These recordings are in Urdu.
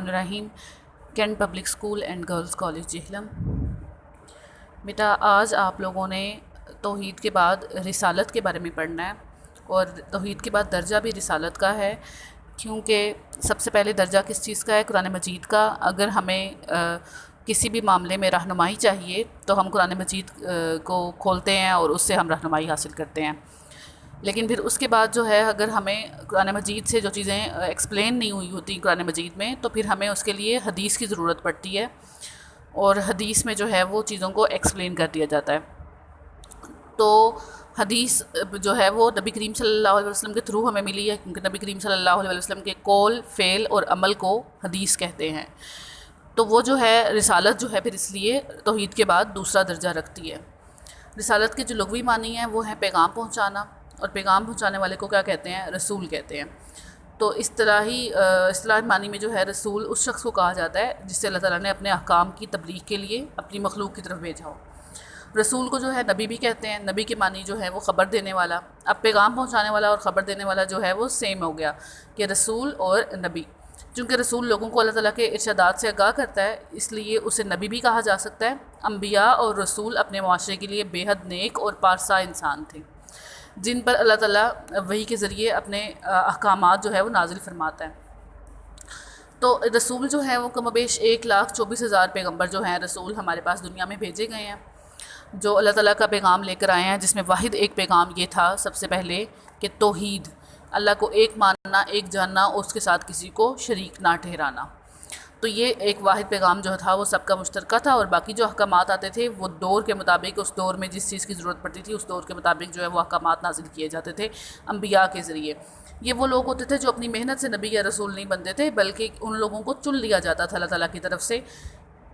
الرحمن الرحیم. Cantt public school and girls college Jhelum. بیٹا آج آپ لوگوں نے توحید کے بعد رسالت کے بارے میں پڑھنا ہے، اور توحید کے بعد درجہ بھی رسالت کا ہے، کیونکہ سب سے پہلے درجہ کس چیز کا ہے؟ قرآن مجید کا. اگر ہمیں کسی بھی معاملے میں رہنمائی چاہیے تو ہم قرآن مجید کو کھولتے ہیں اور اس سے ہم رہنمائی حاصل کرتے ہیں. لیکن پھر اس کے بعد جو ہے، اگر ہمیں قرآن مجید سے جو چیزیں ایکسپلین نہیں ہوئی ہوتی قرآن مجید میں، تو پھر ہمیں اس کے لیے حدیث کی ضرورت پڑتی ہے، اور حدیث میں جو ہے وہ چیزوں کو ایکسپلین کر دیا جاتا ہے. تو حدیث جو ہے وہ نبی کریم صلی اللہ علیہ وسلم کے تھرو ہمیں ملی ہے، کیونکہ نبی کریم صلی اللہ علیہ وسلم کے قول، فعل اور عمل کو حدیث کہتے ہیں. تو وہ جو ہے رسالت جو ہے پھر اس لیے توحید کے بعد دوسرا درجہ رکھتی ہے. رسالت کے جو لغوی معنی ہیں وہ ہیں پیغام پہنچانا، اور پیغام پہنچانے والے کو کیا کہتے ہیں؟ رسول کہتے ہیں. تو اصطلاحی معنی میں جو ہے رسول اس شخص کو کہا جاتا ہے جس سے اللہ تعالیٰ نے اپنے احکام کی تبلیغ کے لیے اپنی مخلوق کی طرف بھیجا ہو. رسول کو جو ہے نبی بھی کہتے ہیں. نبی کے معنی جو ہے وہ خبر دینے والا. اب پیغام پہنچانے والا اور خبر دینے والا جو ہے وہ سیم ہو گیا کہ رسول اور نبی. چونکہ رسول لوگوں کو اللہ تعالیٰ کے ارشادات سے آگاہ کرتا ہے، اس لیے اسے نبی بھی کہا جا سکتا ہے. انبیاء اور رسول اپنے معاشرے کے لیے بے حد نیک اور پارسا انسان تھے، جن پر اللہ تعالیٰ وحی کے ذریعے اپنے احکامات جو ہے وہ نازل فرماتا ہے. تو رسول جو ہے وہ کم و بیش 1,24,000 پیغمبر جو ہیں رسول ہمارے پاس دنیا میں بھیجے گئے ہیں، جو اللہ تعالیٰ کا پیغام لے کر آئے ہیں، جس میں واحد ایک پیغام یہ تھا سب سے پہلے کہ توحید، اللہ کو ایک ماننا، ایک جاننا، اور اس کے ساتھ کسی کو شریک نہ ٹھہرانا. تو یہ ایک واحد پیغام جو تھا وہ سب کا مشترکہ تھا، اور باقی جو احکامات آتے تھے وہ دور کے مطابق، اس دور میں جس چیز کی ضرورت پڑتی تھی اس دور کے مطابق جو ہے وہ احکامات نازل کیے جاتے تھے انبیاء کے ذریعے. یہ وہ لوگ ہوتے تھے جو اپنی محنت سے نبی یا رسول نہیں بنتے تھے، بلکہ ان لوگوں کو چن لیا جاتا تھا اللہ تعالیٰ کی طرف سے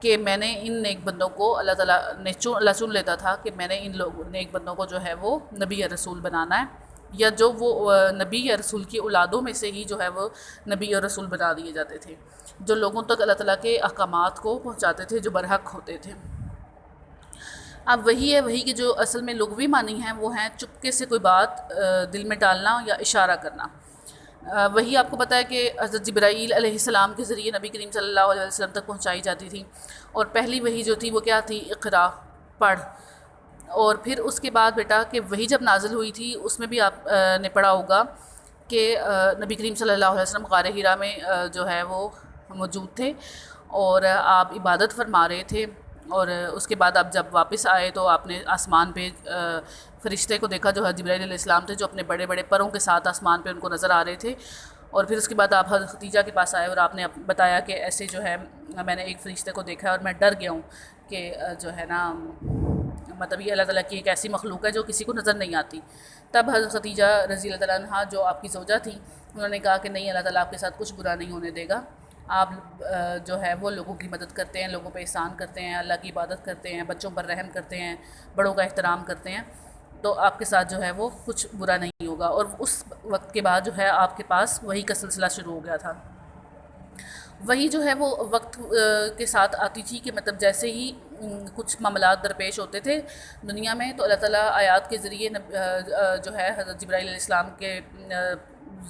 کہ میں نے ان نیک بندوں کو، اللہ تعالیٰ نے چن لیتا تھا کہ میں نے ان نیک بندوں کو جو ہے وہ نبی یا رسول بنانا ہے، یا جو وہ نبی یا رسول کی اولادوں میں سے ہی جو ہے وہ نبی اور رسول بنا دیے جاتے تھے، جو لوگوں تک اللہ تعالیٰ کے احکامات کو پہنچاتے تھے، جو برحق ہوتے تھے. اب وہی ہے، وہی کے جو اصل میں لغوی معنی ہیں وہ ہیں چپکے سے کوئی بات دل میں ڈالنا یا اشارہ کرنا. وہی آپ کو پتہ ہے کہ حضرت جبرائیل علیہ السلام کے ذریعے نبی کریم صلی اللہ علیہ وسلم تک پہنچائی جاتی تھی، اور پہلی وہی جو تھی وہ کیا تھی؟ اقرا، پڑھ. اور پھر اس کے بعد بیٹا کہ وہی جب نازل ہوئی تھی اس میں بھی آپ نے پڑھا ہوگا کہ نبی کریم صلی اللہ علیہ وسلم غار حرا میں جو ہے وہ موجود تھے، اور آپ عبادت فرما رہے تھے. اور اس کے بعد آپ جب واپس آئے تو آپ نے آسمان پہ فرشتے کو دیکھا جو جبرائیل علیہ السلام تھے، جو اپنے بڑے بڑے پروں کے ساتھ آسمان پہ ان کو نظر آ رہے تھے. اور پھر اس کے بعد آپ حضرت خدیجہ کے پاس آئے اور آپ نے بتایا کہ ایسے جو ہے میں نے ایک فرشتے کو دیکھا ہے اور میں ڈر گیا ہوں کہ جو ہے نا مطلب یہ اللہ تعالیٰ کی ایک ایسی مخلوق ہے جو کسی کو نظر نہیں آتی. تب حضرت خدیجہ رضی اللہ تعالیٰ عنہا جو آپ کی زوجہ تھیں، انہوں نے کہا کہ نہیں، اللہ تعالیٰ آپ کے ساتھ کچھ برا نہیں ہونے دے گا. آپ جو ہے وہ لوگوں کی مدد کرتے ہیں، لوگوں پہ احسان کرتے ہیں، اللہ کی عبادت کرتے ہیں، بچوں پر رحم کرتے ہیں، بڑوں کا احترام کرتے ہیں، تو آپ کے ساتھ جو ہے وہ کچھ برا نہیں ہوگا. اور اس وقت کے بعد جو ہے آپ کے پاس وہی کا سلسلہ شروع ہو گیا تھا. وہی جو ہے وہ وقت کے ساتھ آتی تھی کہ مطلب جیسے ہی کچھ معاملات درپیش ہوتے تھے دنیا میں، تو اللہ تعالیٰ آیات کے ذریعے جو ہے حضرت جبرائیل علیہ السلام کے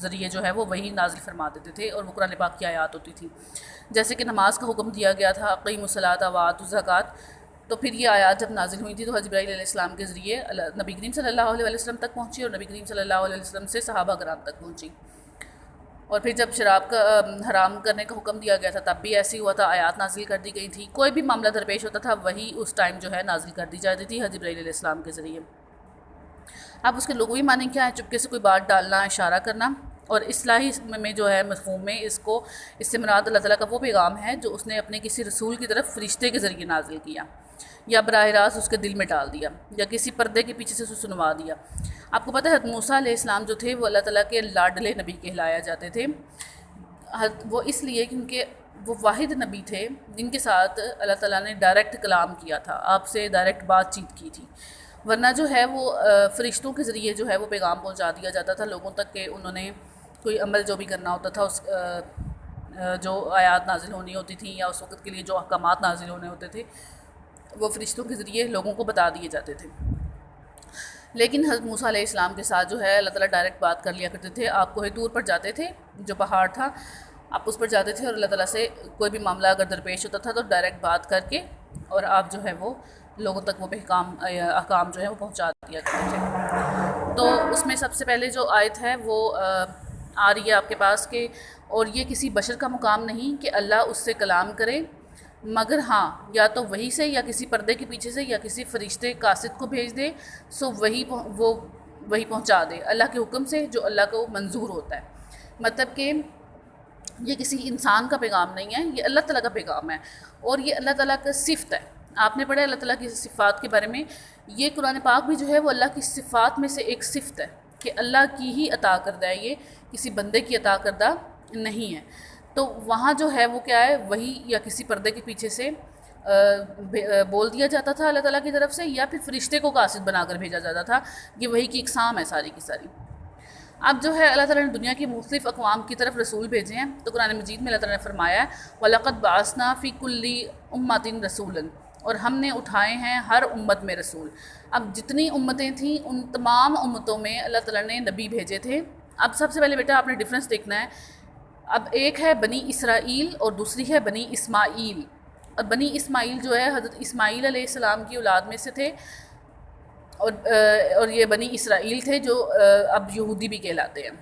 ذریعے جو ہے وہ وہی نازل فرما دیتے تھے، اور وہ قرآن پاک کی آیات ہوتی تھی. جیسے کہ نماز کا حکم دیا گیا تھا، اقیموا الصلاۃ وآتوا الزکوٰۃ، تو پھر یہ آیات جب نازل ہوئی تھی تو حضرت جبرائیل علیہ السلام کے ذریعے نبی کریم صلی اللہ علیہ وسلم تک پہنچی، اور نبی کریم صلی اللہ علیہ وسلم سے صحابہ کرام تک پہنچی. اور پھر جب شراب کا حرام کرنے کا حکم دیا گیا تھا تب بھی ایسے ہوا تھا، آیات نازل کر دی گئی تھی. کوئی بھی معاملہ درپیش ہوتا تھا وہی اس ٹائم جو ہے نازل کر دی جاتی تھی حضرت جبرائیل علیہ السلام کے ذریعے. اب اس کے لغوی معنی کیا ہے؟ چپکے سے کوئی بات ڈالنا، اشارہ کرنا. اور اصطلاحی میں جو ہے مفہوم میں اس سے مراد اللہ تعالیٰ کا وہ پیغام ہے جو اس نے اپنے کسی رسول کی طرف فرشتے کے ذریعے نازل کیا، یا براہ راست اس کے دل میں ڈال دیا، یا کسی پردے کے پیچھے سے اسے سنوا دیا. آپ کو پتہ ہے حضرت موسیٰ علیہ السلام جو تھے وہ اللہ تعالیٰ کے لاڈلے نبی کہلایا جاتے تھے. وہ اس لیے کیونکہ وہ واحد نبی تھے جن کے ساتھ اللہ تعالیٰ نے ڈائریکٹ کلام کیا تھا، آپ سے ڈائریکٹ بات چیت کی تھی. ورنہ جو ہے وہ فرشتوں کے ذریعے جو ہے وہ پیغام پہنچا دیا جاتا تھا لوگوں تک، کہ انہوں نے کوئی عمل جو بھی کرنا ہوتا تھا، اس جو آیات نازل ہونی ہوتی تھیں یا اس وقت کے لیے جو احکامات نازل ہونے ہوتے تھے وہ فرشتوں کے ذریعے لوگوں کو بتا دیے جاتے تھے. لیکن حضرت موسیٰ علیہ السلام کے ساتھ جو ہے اللہ تعالیٰ ڈائریکٹ بات کر لیا کرتے تھے. آپ کوہ طور پر جاتے تھے جو پہاڑ تھا، آپ اس پر جاتے تھے اور اللہ تعالیٰ سے کوئی بھی معاملہ اگر درپیش ہوتا تھا تو ڈائریکٹ بات کر کے اور آپ جو ہے وہ لوگوں تک وہ احکام جو ہے وہ پہنچا دیا کرتے تھے۔ تو اس میں سب سے پہلے جو آیت ہے وہ آ رہی ہے آپ کے پاس کہ اور یہ کسی بشر کا مقام نہیں کہ اللہ اس سے کلام کرے، مگر ہاں یا تو وہی سے یا کسی پردے کے پیچھے سے یا کسی فرشتے قاصد کو بھیج دے، سو وہی پہنچا دے اللہ کے حکم سے جو اللہ کو منظور ہوتا ہے۔ مطلب کہ یہ کسی انسان کا پیغام نہیں ہے، یہ اللہ تعالیٰ کا پیغام ہے اور یہ اللہ تعالیٰ کا صفت ہے۔ آپ نے پڑھا اللہ تعالیٰ کی صفات کے بارے میں، یہ قرآن پاک بھی جو ہے وہ اللہ کی صفات میں سے ایک صفت ہے کہ اللہ کی ہی عطا کردہ ہے، یہ کسی بندے کی عطا کردہ نہیں ہے۔ تو وہاں جو ہے وہ کیا ہے، وہی یا کسی پردے کے پیچھے سے بول دیا جاتا تھا اللہ تعالیٰ کی طرف سے، یا پھر فرشتے کو قاصد بنا کر بھیجا جاتا تھا۔ یہ وہی کی اقسام ہے ساری کی ساری۔ اب جو ہے اللہ تعالیٰ نے دنیا کی مختلف اقوام کی طرف رسول بھیجے ہیں، تو قرآن مجید میں اللہ تعالیٰ نے فرمایا ہے وَلَقَدْ بَعَثْنَا فِي كُلِّ أُمَّةٍ رَسُولًا، اور ہم نے اٹھائے ہیں ہر امت میں رسول۔ اب جتنی امتیں تھیں ان تمام امتوں میں اللہ تعالیٰ نے نبی بھیجے تھے۔ اب سب سے پہلے بیٹا آپ نے ڈفرینس دیکھنا ہے، اب ایک ہے بنی اسرائیل اور دوسری ہے بنی اسماعیل۔ اور بنی اسماعیل جو ہے حضرت اسماعیل علیہ السلام کی اولاد میں سے تھے، اور یہ بنی اسرائیل تھے جو اب یہودی بھی کہلاتے ہیں۔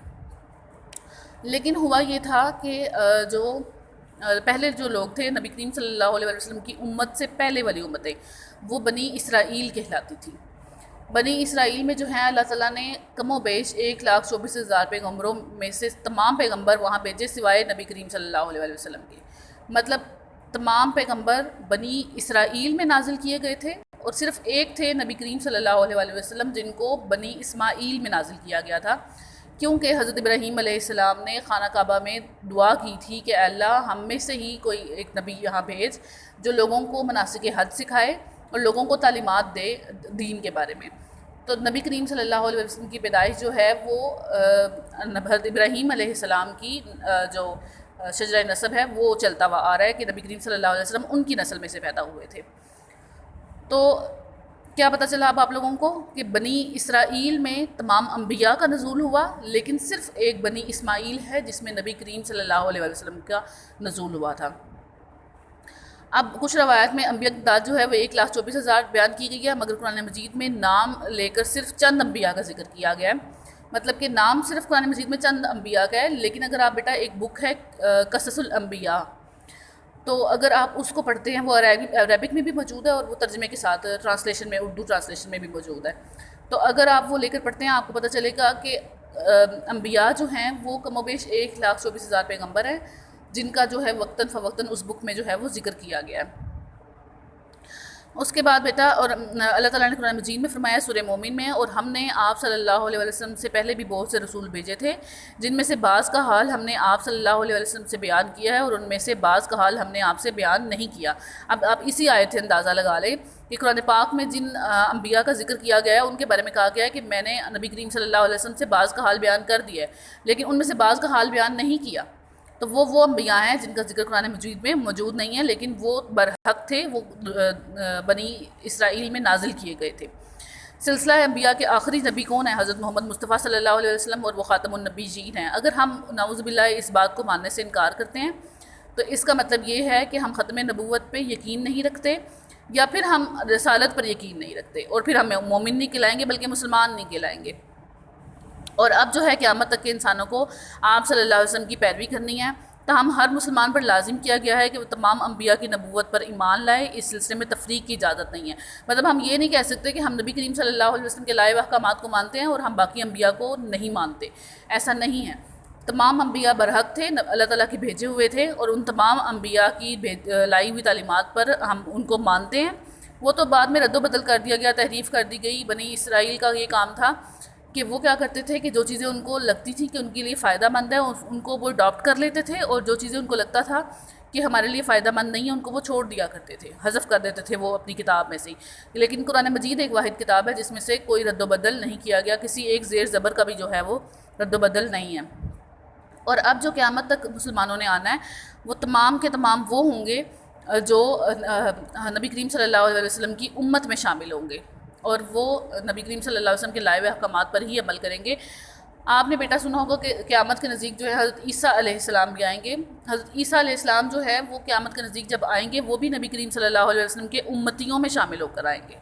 لیکن ہوا یہ تھا کہ جو پہلے جو لوگ تھے نبی کریم صلی اللہ علیہ وسلم کی امت سے پہلے والی امتیں، وہ بنی اسرائیل کہلاتی تھیں۔ بنی اسرائیل میں جو ہیں اللہ تعالیٰ نے کم و بیش 1,24,000 پیغمبروں میں سے تمام پیغمبر وہاں بھیجے سوائے نبی کریم صلی اللہ علیہ وسلم کے۔ مطلب تمام پیغمبر بنی اسرائیل میں نازل کیے گئے تھے، اور صرف ایک تھے نبی کریم صلی اللہ علیہ وسلم جن کو بنی اسماعیل میں نازل کیا گیا تھا، کیونکہ حضرت ابراہیم علیہ السلام نے خانہ کعبہ میں دعا کی تھی کہ اے اللہ ہم میں سے ہی کوئی ایک نبی یہاں بھیج جو لوگوں کو مناسک حج سکھائے اور لوگوں کو تعلیمات دے دین کے بارے میں۔ تو نبی کریم صلی اللہ علیہ وسلم کی پیدائش جو ہے وہ حضرت ابراہیم علیہ السلام کی جو شجرہ نسب ہے وہ چلتا ہوا آ رہا ہے کہ نبی کریم صلی اللہ علیہ وسلم ان کی نسل میں سے پیدا ہوئے تھے۔ تو کیا پتہ چلا اب آپ لوگوں کو کہ بنی اسرائیل میں تمام انبیاء کا نزول ہوا، لیکن صرف ایک بنی اسماعیل ہے جس میں نبی کریم صلی اللہ علیہ وسلم کا نزول ہوا تھا۔ اب کچھ روایت میں انبیاء کی تعداد جو ہے وہ 1,24,000 بیان کی گئی ہے، مگر قرآن مجید میں نام لے کر صرف چند انبیاء کا ذکر کیا گیا ہے۔ مطلب کہ نام صرف قرآن مجید میں چند انبیاء کا ہے، لیکن اگر آپ بیٹا ایک بک ہے قصص الانبیاء، تو اگر آپ اس کو پڑھتے ہیں وہ عربک میں بھی موجود ہے اور وہ ترجمے کے ساتھ ٹرانسلیشن میں اردو ٹرانسلیشن میں بھی موجود ہے۔ تو اگر آپ وہ لے کر پڑھتے ہیں آپ کو پتہ چلے گا کہ انبیاء جو ہیں وہ کم و بیش 1,24,000 پیغمبر ہیں جن کا جو ہے وقتاً فوقتاً اس بک میں جو ہے وہ ذکر کیا گیا ہے۔ اس کے بعد بیٹا اور اللہ تعالیٰ نے قرآن مجید میں فرمایا سورہ مومن میں، اور ہم نے آپ صلی اللہ علیہ وسلم سے پہلے بھی بہت سے رسول بھیجے تھے جن میں سے بعض کا حال ہم نے آپ صلی اللہ علیہ وسلم سے بیان کیا ہے اور ان میں سے بعض کا حال ہم نے آپ سے بیان نہیں کیا۔ اب آپ اسی آیت سے اندازہ لگا لیں کہ قرآن پاک میں جن انبیاء کا ذکر کیا گیا ہے ان کے بارے میں کہا گیا ہے کہ میں نے نبی کریم صلی اللہ علیہ وسلم سے بعض کا حال بیان کر دیا ہے، لیکن ان میں سے بعض کا حال بیان نہیں کیا۔ تو وہ انبیاء ہیں جن کا ذکر قرآن مجید میں موجود نہیں ہے، لیکن وہ برحق تھے، وہ بنی اسرائیل میں نازل کیے گئے تھے۔ سلسلہ انبیاء کے آخری نبی کون ہے؟ حضرت محمد مصطفیٰ صلی اللہ علیہ وسلم، اور وہ خاتم النبیین ہیں۔ اگر ہم نعوذ باللہ اس بات کو ماننے سے انکار کرتے ہیں تو اس کا مطلب یہ ہے کہ ہم ختم نبوت پہ یقین نہیں رکھتے، یا پھر ہم رسالت پر یقین نہیں رکھتے، اور پھر ہم مومن نہیں کہلائیں گے بلکہ مسلمان نہیں کہلائیں گے۔ اور اب جو ہے قیامت تک کے انسانوں کو آپ صلی اللہ علیہ وسلم کی پیروی کرنی ہے، تاہم ہر مسلمان پر لازم کیا گیا ہے کہ وہ تمام انبیاء کی نبوت پر ایمان لائے۔ اس سلسلے میں تفریق کی اجازت نہیں ہے۔ مطلب ہم یہ نہیں کہہ سکتے کہ ہم نبی کریم صلی اللہ علیہ وسلم کے لائے ہوئے احکامات کو مانتے ہیں اور ہم باقی انبیاء کو نہیں مانتے، ایسا نہیں ہے۔ تمام انبیاء برحق تھے، اللہ تعالیٰ کے بھیجے ہوئے تھے، اور ان تمام انبیاء کی لائی ہوئی تعلیمات پر ہم ان کو مانتے ہیں۔ وہ تو بعد میں رد و بدل کر دیا گیا، تحریف کر دی گئی۔ بنی اسرائیل کا یہ کام تھا کہ وہ کیا کرتے تھے کہ جو چیزیں ان کو لگتی تھیں کہ ان کے لیے فائدہ مند ہے ان کو وہ اڈاپٹ کر لیتے تھے، اور جو چیزیں ان کو لگتا تھا کہ ہمارے لیے فائدہ مند نہیں ہے ان کو وہ چھوڑ دیا کرتے تھے، حذف کر دیتے تھے وہ اپنی کتاب میں سے۔ لیکن قرآن مجید ایک واحد کتاب ہے جس میں سے کوئی رد و بدل نہیں کیا گیا، کسی ایک زیر زبر کا بھی جو ہے وہ رد و بدل نہیں ہے۔ اور اب جو قیامت تک مسلمانوں نے آنا ہے وہ تمام کے تمام وہ ہوں گے جو نبی کریم صلی اللہ علیہ وسلم کی امت میں شامل ہوں گے، اور وہ نبی کریم صلی اللہ علیہ وسلم کے لائے ہوئے احکامات پر ہی عمل کریں گے۔ آپ نے بیٹا سنا ہوگا کہ قیامت کے نزدیک جو ہے حضرت عیسیٰ علیہ السلام بھی آئیں گے. حضرت عیسیٰ علیہ السلام جو ہے وہ قیامت کے نزدیک جب آئیں گے وہ بھی نبی کریم صلی اللہ علیہ وسلم کے امتیوں میں شامل ہو کر آئیں گے.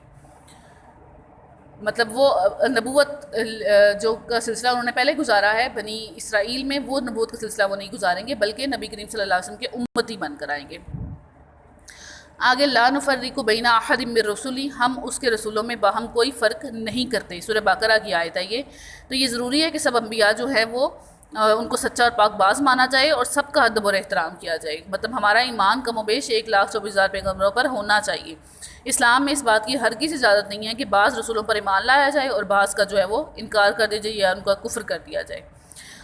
مطلب وہ نبوت جو کا سلسلہ انہوں نے پہلے گزارا ہے بنی اسرائیل میں، وہ نبوت کا سلسلہ وہ نہیں گزاریں گے، بلکہ نبی کریم صلی اللہ علیہ وسلم کے امتی بن کر آئیں گے. آگے لا نفرق بین احد من رسلی، ہم اس کے رسولوں میں باہم کوئی فرق نہیں کرتے. سورہ بقرہ کی آیت ہے یہ. تو یہ ضروری ہے کہ سب انبیاء جو ہے وہ ان کو سچا اور پاک باز مانا جائے اور سب کا ادب اور احترام کیا جائے. مطلب ہمارا ایمان کم و بیش 1,24,000 پیغمبروں پر ہونا چاہیے. اسلام میں اس بات کی ہرگز اجازت نہیں ہے کہ بعض رسولوں پر ایمان لایا جائے اور بعض کا جو ہے وہ انکار کر دیا جائے یا ان کا کفر کر دیا جائے.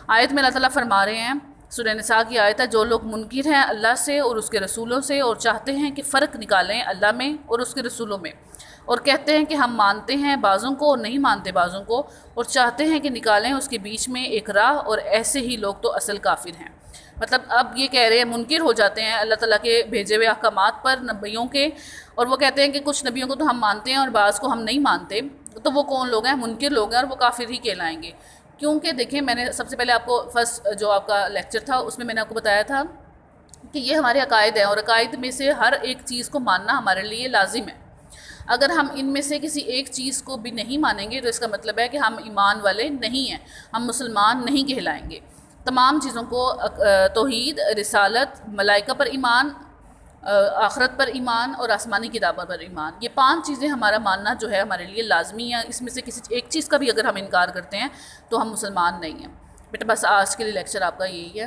آیت میں اللہ تعالیٰ فرما رہے ہیں، سورہ نساء کی آیت ہے، جو لوگ منکر ہیں اللہ سے اور اس کے رسولوں سے اور چاہتے ہیں کہ فرق نکالیں اللہ میں اور اس کے رسولوں میں، اور کہتے ہیں کہ ہم مانتے ہیں بعضوں کو اور نہیں مانتے بعضوں کو، اور چاہتے ہیں کہ نکالیں اس کے بیچ میں ایک راہ، اور ایسے ہی لوگ تو اصل کافر ہیں. مطلب اب یہ کہہ رہے ہیں منکر ہو جاتے ہیں اللہ تعالیٰ کے بھیجے ہوئے احکامات پر نبیوں کے، اور وہ کہتے ہیں کہ کچھ نبیوں کو تو ہم مانتے ہیں اور بعض کو ہم نہیں مانتے. تو وہ کون لوگ ہیں؟ منکر لوگ ہیں، اور وہ کافر ہی کہلائیں گے. کیونکہ دیکھیں میں نے سب سے پہلے آپ کو فرسٹ جو آپ کا لیکچر تھا اس میں نے آپ کو بتایا تھا کہ یہ ہمارے عقائد ہیں، اور عقائد میں سے ہر ایک چیز کو ماننا ہمارے لیے لازم ہے. اگر ہم ان میں سے کسی ایک چیز کو بھی نہیں مانیں گے تو اس کا مطلب ہے کہ ہم ایمان والے نہیں ہیں، ہم مسلمان نہیں کہلائیں گے. تمام چیزوں کو توحید، رسالت، ملائکہ پر ایمان، آخرت پر ایمان اور آسمانی کتابوں پر ایمان، یہ 5 چیزیں ہمارا ماننا جو ہے ہمارے لیے لازمی ہے. اس میں سے کسی ایک چیز کا بھی اگر ہم انکار کرتے ہیں تو ہم مسلمان نہیں ہیں. بیٹا بس آج کے لیے لیکچر آپ کا یہی ہے.